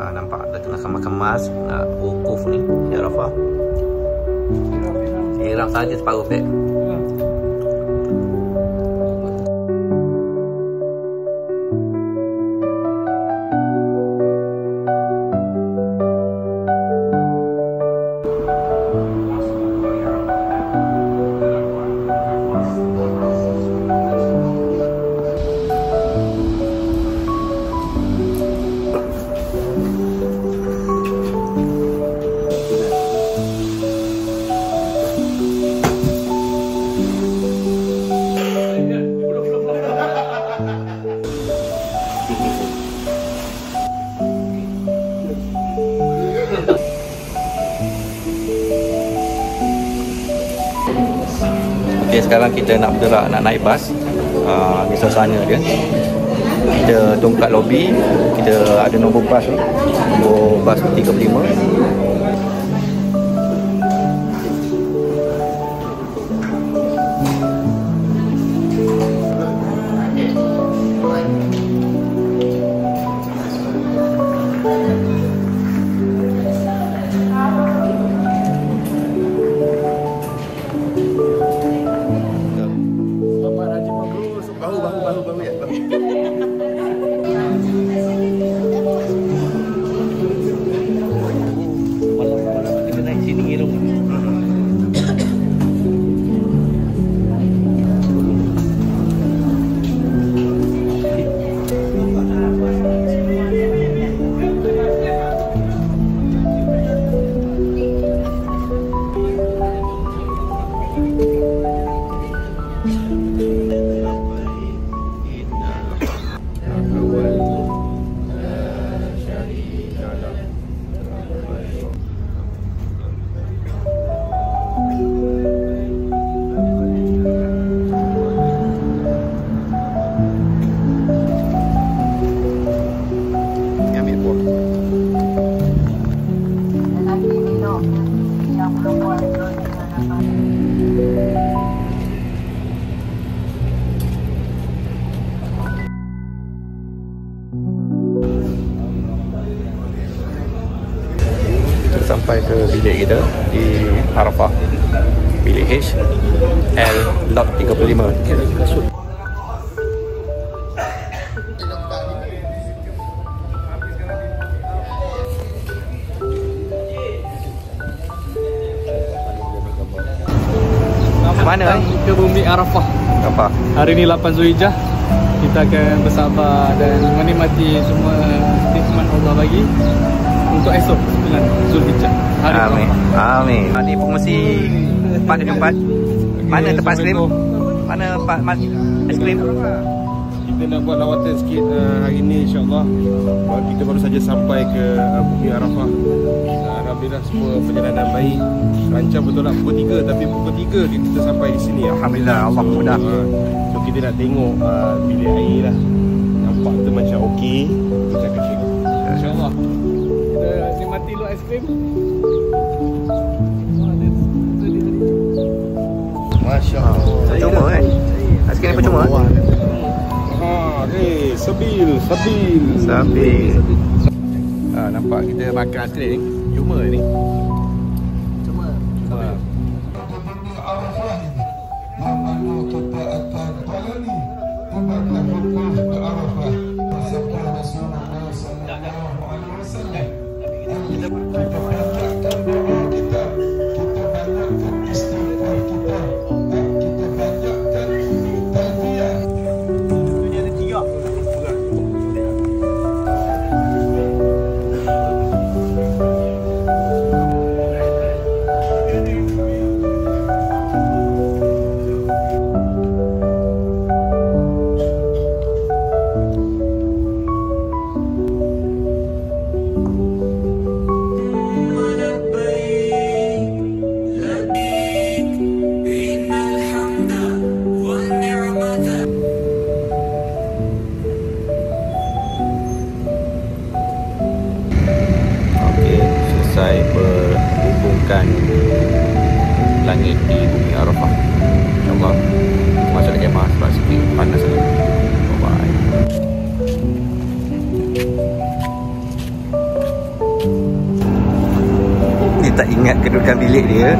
Nampak dah tengah kemas-kemas nak wukuf ni di Arafah. Irang saja separuh beg. Okay, sekarang kita nak bergerak, nak naik bas. Ni suasana dia. Kita tunggu kat lobi. Kita ada nombor bas ni, nombor bas 35. Sampai ke bilik kita di Arafah, bilik H L lot 35. Mana ke bumi Arafah. Apa? Hari ni 8 Zulhijjah. Kita akan bersabar dan menikmati semua nikmat Allah bagi untuk esok 9 Zulhijjah. Amin. Amin. Ni pengusi tempat dia jumpa. Mana tempat aiskrim? Mana tempat aiskrim? Kita nak buat lawatan sikit hari ni, insya-Allah. Kita baru saja sampai ke bumi Arafah. Alhamdulillah semua perjalanan baik. Rancang betul lah pukul 3, tapi pukul 3 kita sampai di sini. Alhamdulillah, Allah mudah. So kita nak tengok bilik air lah. Nampak tu macam okey. Macam kecil. InsyaAllah. Kita nikmati lu aiskrim. Masya-Allah. Percuma kan? Aiskrim percuma. Sabil. Nampak kita makan aiskrim ni. Cuma ni. Cuma. Selesai berhubungkan langit di bumi Arafah. InsyaAllah masuk ke kemah sebab sikit panas lagi. Bye bye. dia tak ingat kedudukan bilik dia,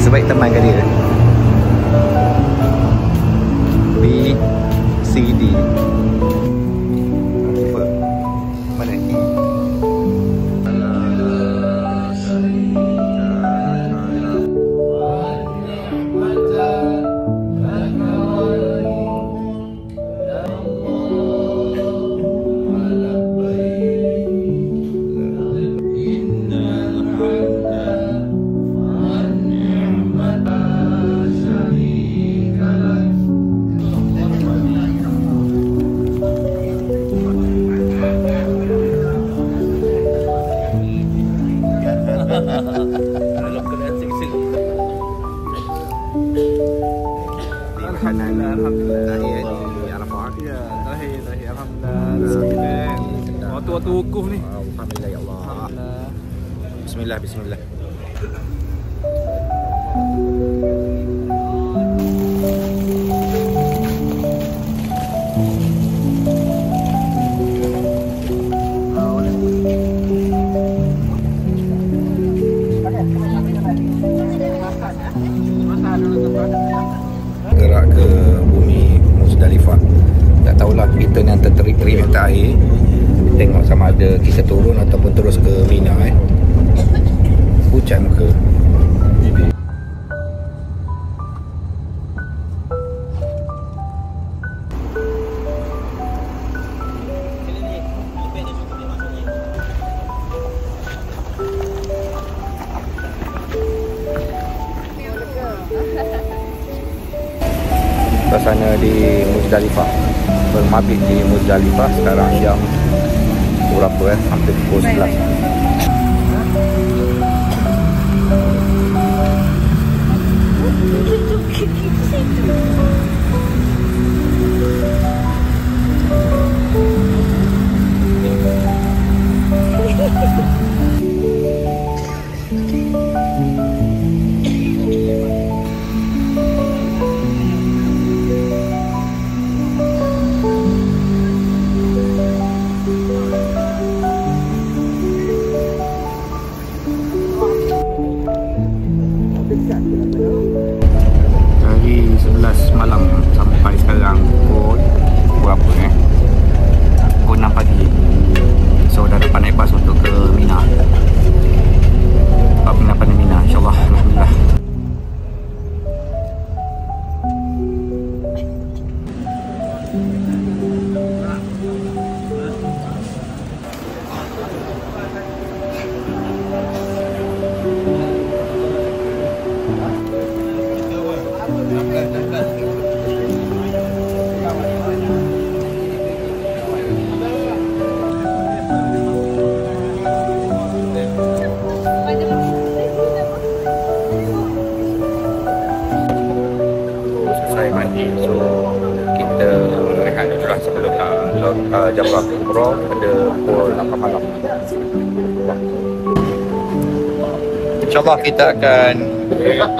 sebaik temankan dia. B, C, D. Apa? Mana E? Alhamdulillah. Di Arafah. Ya, terakhir. Alhamdulillah. Waktu wukuf ni. Alhamdulillah ya Allah. Bismillah. Gerak ke bumi Muzdalifah. Tak tahulah kita ni antara terik-terik minta air. Tengok sama ada kita turun ataupun terus ke Mina Pucat muka. Suasana di Muzdalifah, bermabit di Muzdalifah. Sekarang jam berapa hampir pukul 11. Dari 11 malam sampai sekarang pukul berapa pukul 6 pagi. So dah dapat naik bas untuk ke Mina. Dapat penginapan di Mina, insyaAllah. Alhamdulillah. Selesai mandi, so kita rehat dulu lah sebelum Jamrah Kubra pada pukul 8 malam. InsyaAllah kita akan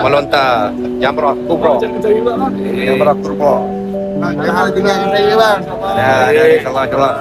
melontar Jamrah Kubra. Jamrah Kubra. Jangan tinggal saya bang. Ya, insyaAllah.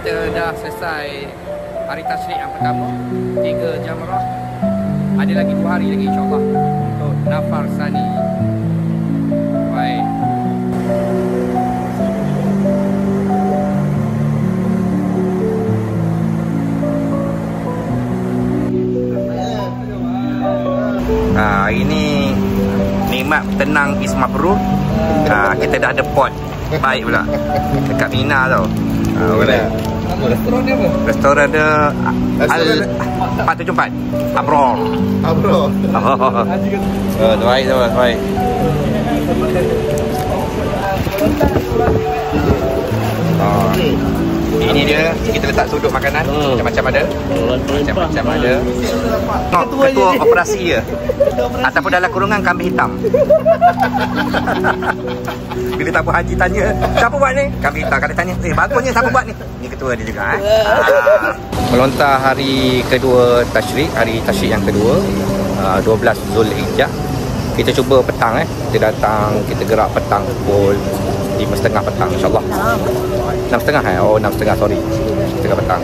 kita dah selesai hari tasyrik yang pertama, 3 jamrah. Ada lagi 2 hari lagi insyaAllah untuk nafar sani. Baik. Hari ni nikmat tenang Isma Perut. Kita dah ada pot baik pula dekat Mina tau. Boleh. Restoran dia apa? Restoran dia Al 474 Abror. Bro. Baik tu, baik. Ini dia, kita letak sudut makanan macam-macam ada. Macam-macam ada. Ketua operasi dia. Ataupun dalam kurungan kambing hitam. Bila tamu haji tanya, siapa buat ni? Kambing hitam. Kalau tanya, bagusnya siapa buat ni? Ni ketua dia juga. Melontar hari kedua tasyrik, hari tasyrik yang kedua, 12 Zulhijjah. Kita cuba petang kita datang, kita gerak petang pukul 5.30 petang insyaAllah. 6.30 Oh 6.30 sorry, 6.30 petang.